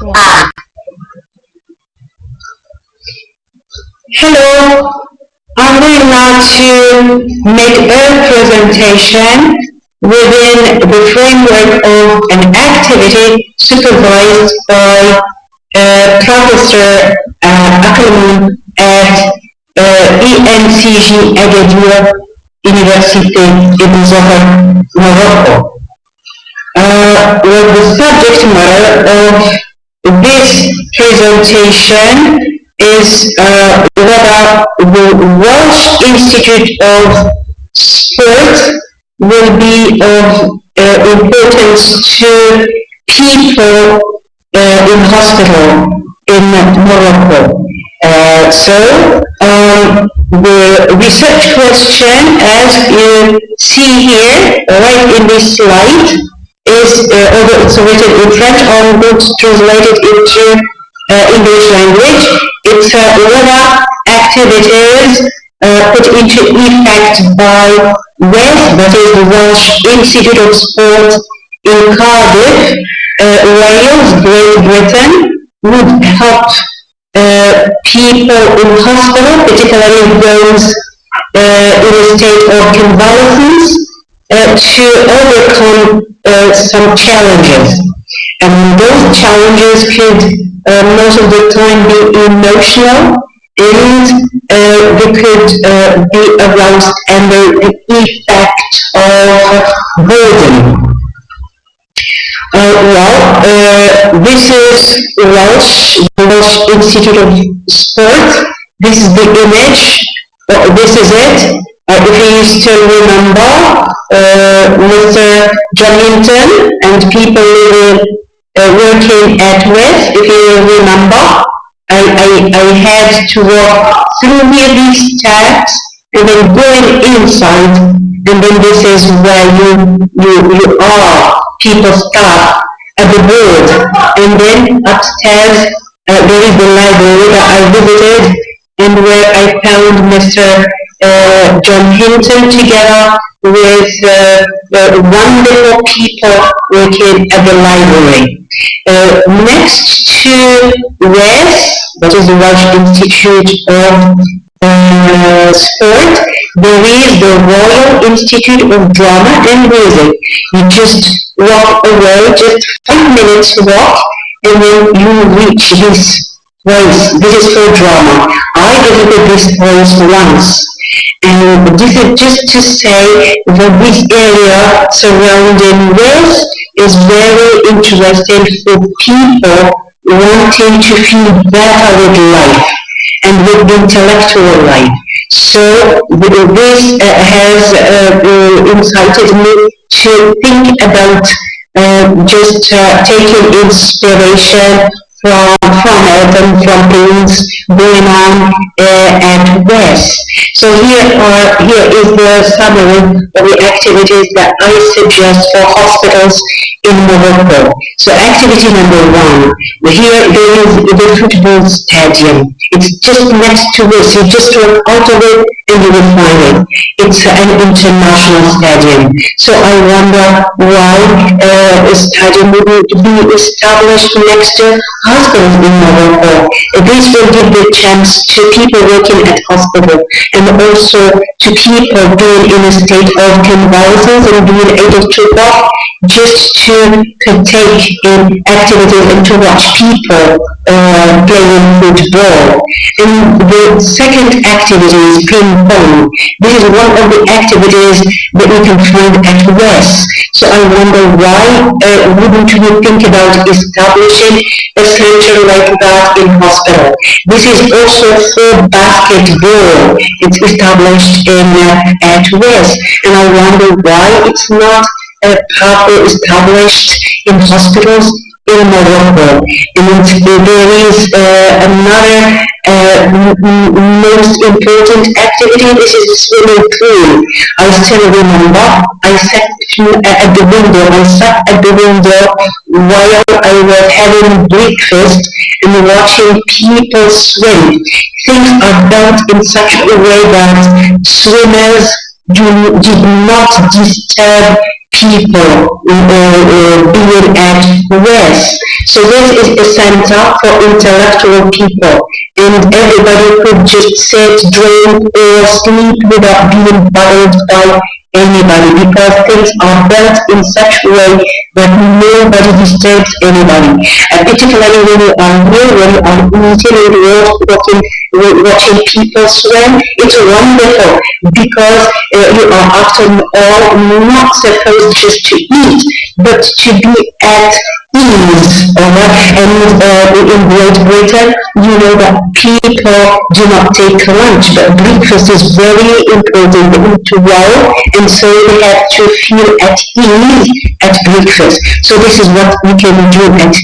Ah, hello. I'm going now to make a presentation within the framework of an activity supervised by Professor Akram at ENCG Agadir University in Zohar, Morocco. Well, the subject matter of this presentation is whether the Welsh Institute of Sport will be of importance to people in hospital in Morocco. The research question, as you see here, right in this slide, is, although it's written in French, I'm going to translate it into English language. It's whether activities put into effect by WES, that is the Welsh Institute of Sport in Cardiff, Wales, Great Britain, would help people in hospital, particularly those in a state of convalescence, to overcome some challenges. And those challenges could most of the time be emotional, and they could be aroused under the effect of boredom. This is the Welsh Institute of Sport. This is the image. This is it. If you still remember, Mr. John Hinton and people working at WES, if you remember, I had to walk through here these steps and then going inside, and then this is where you are, people start at the board, and then upstairs there is the library that I visited and where I found Mr. John Hinton together with wonderful people working at the library. Next to WES, that is the Welsh Institute of Sport, there is the Royal Institute of Drama and Music. You just walk away, just 5 minutes walk, and then you reach this place. This is for drama. I visited this place once. And this is just to say that this area surrounding Wales is very interesting for people wanting to feel better with life and with intellectual life. So this has incited me to think about just taking inspiration from it and from things going on at WES. So here is the summary of the activities that I suggest for hospitals in Morocco. So activity number 1, here there is the football stadium. It's just next to this. You just walk out of it and you will find it. It's an international stadium. So I wonder why a stadium would be established next to hospitals in Morocco. This will give the chance to people working at hospital and also to people being in a state of convalescence and being able to walk just to take in activities and to watch people playing football. And the second activity is ping pong. This is one of the activities that we can find at WES. So I wonder why wouldn't we think about establishing a center like that in hospital? This is also for basketball. It's established at WES, and I wonder why it's not properly established in hospitals in Morocco. And there is another most important activity. This is the swimming pool. I still remember I sat at the window. I sat at the window while I was having breakfast and watching people swim. Things are built in such a way that swimmers did not disturb people being at WES. So this is a center for intellectual people, and everybody could just sit, drink, or sleep without being bothered by anybody because things are built in such a way that nobody disturbs anybody. And particularly when you are here, when you are eating and watching people swim, it's wonderful because you are after all not supposed just to eat, but to be at ease. Alright? And in Great Britain, you know that people do not take lunch, but breakfast is very important. They need to well, and so they have to feel at ease at breakfast. So this is what we can do at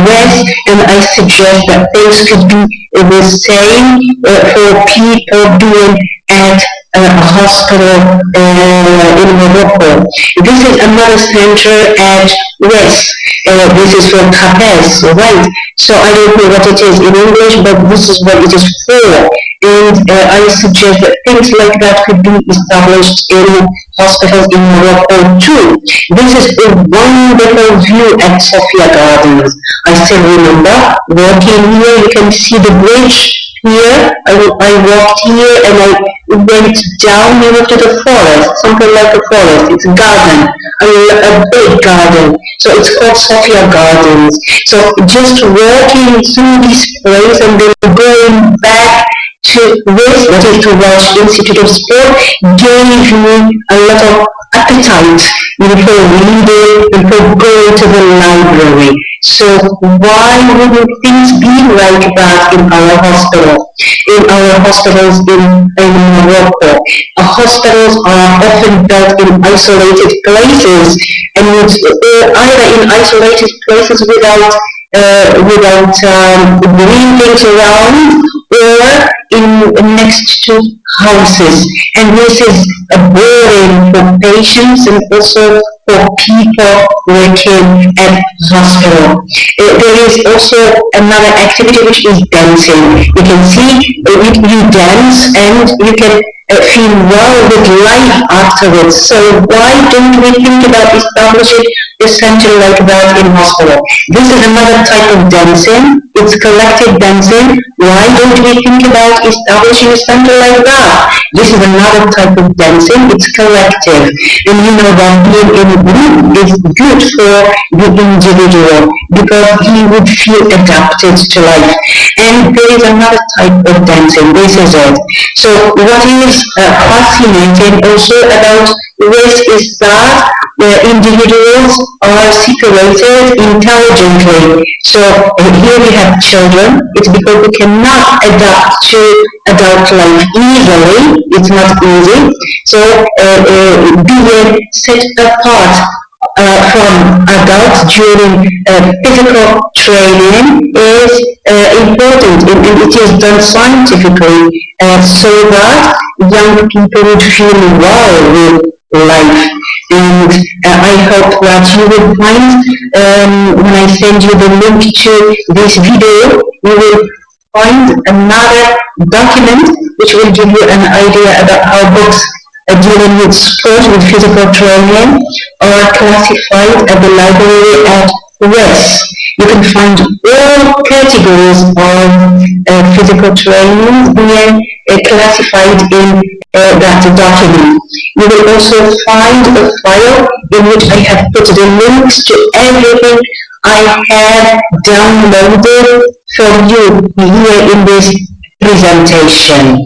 rest, and I suggest that things could be the same for people doing at a hospital in Morocco. This is another center at rest. This is for trapeze, right? So I don't know what it is in English, but this is what it is for. And I suggest that things like that could be established in hospitals in Morocco too. This is a wonderful view at Sophia Gardens. I still remember walking here, you can see the bridge here. I walked here and I went down here to the forest, something like a forest. It's a garden, a big garden. So it's called Sophia Gardens. So just walking through this place and then going back to this, that is to Welsh Institute of Sport, gave me a lot of appetite for reading and for going to the library. So why wouldn't things be like that in our hospital? In our hospitals in Morocco. Hospitals are often built in isolated places and either in isolated places without green things around or next to houses. And this is boring for patients and also for people working at hospital. There is also another activity which is dancing. You can see you dance and you can feel well with life afterwards. So why don't we think about establishing a center like that in hospital? This is another type of dancing. It's collective dancing. Why don't we think about establishing a center like that? This is another type of dancing. It's collective. And you know that being in a group is good for the individual because he would feel adapted to life. And there is another type of dancing. This is it. So what is fascinating also about race is that individuals are separated intelligently. So here we have children. It's because they cannot adapt to adult life easily. It's not easy. So being set apart from adults during physical training is important, and it is done scientifically so that young people would feel well with life. And I hope that you will find, when I send you the link to this video, you will find another document which will give you an idea about how books dealing with sport, with physical training, are classified at the library at RES. You can find all categories of physical training being classified in that document. You will also find a file in which I have put the links to everything I have downloaded for you here in this presentation.